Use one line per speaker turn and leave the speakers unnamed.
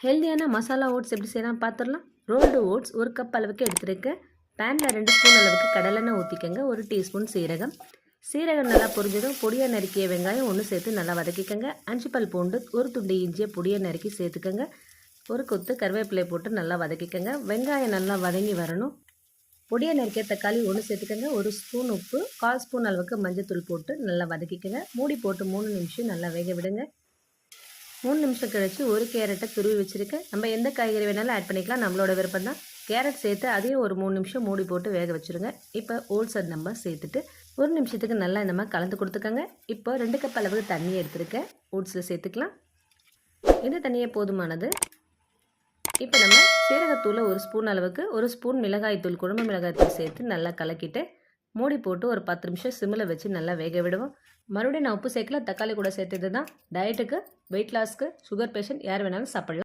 ஹெல்தியான மசாலா ஓட்ஸ் எப்படி செய்யலாம் பார்த்துடலாம். ரோல்டு ஓட்ஸ் 1 கப் அளவுக்கு எடுத்துருக்கேன். பேனில் 2 ஸ்பூன் அளவுக்கு கடலெண்ணெய் ஊற்றிக்கங்க. 1 டீஸ்பூன் சீரகம். சீரகம் நல்லா பொரிஞ்சதும் பொடியாக நறுக்கிய வெங்காயம் ஒன்று சேர்த்து நல்லா வதக்கிக்கங்க. 5 பல் பூண்டு, 1 துண்டு இஞ்சியை பொடியாக நறுக்கி சேர்த்துக்கங்க. 1 கொத்து கருவேப்பிலை போட்டு நல்லா வதக்கிக்கங்க. வெங்காயம் நல்லா வதங்கி வரணும். பொடியாக நறுக்கிய தக்காளி ஒன்று சேர்த்துக்கங்க. 1 ஸ்பூன் உப்பு, 1/4 ஸ்பூன் அளவுக்கு மஞ்சத்தூள் போட்டு நல்லா வதக்கிக்கங்க. மூடி போட்டு 3 நிமிஷம் நல்லா வேக விடுங்க. 3 நிமிஷம் கழிச்சு 1 கேரட்டை துருவி வச்சுருக்கேன். நம்ம எந்த காய்கறி வேணாலும் ஆட் பண்ணிக்கலாம், நம்மளோட விருப்பம் தான். கேரட் சேர்த்து அதையும் ஒரு 3 நிமிஷம் மூடி போட்டு வேக வச்சுருங்க. இப்போ ஓட்ஸை நம்ம சேர்த்துட்டு 1 நிமிஷத்துக்கு நல்லா இந்த மாதிரி கலந்து கொடுத்துக்கோங்க. இப்போ 2 கப் அளவுக்கு தண்ணி எடுத்துருக்கேன், ஓட்ஸில் சேர்த்துக்கலாம். இந்த தண்ணியே போதுமானது. இப்போ நம்ம சீரகத்தூளை 1 ஸ்பூன் அளவுக்கு, 1 ஸ்பூன் மிளகாய்த்தூள், குழம்பு மிளகாய்த்தூள் சேர்த்து நல்லா கலக்கிட்டு மூடி போட்டு ஒரு 10 நிமிஷம் சிம்மில் வச்சு நல்லா வேக விடுவோம். மறுபடியும் நான் உப்பு சேர்க்கல, தக்காளி கூட சேர்த்தது தான். டயட்டுக்கு, வெயிட் லாஸ்க்கு, சுகர் பேஷண்ட் யார் வேணாலும் சாப்பிடலாம்.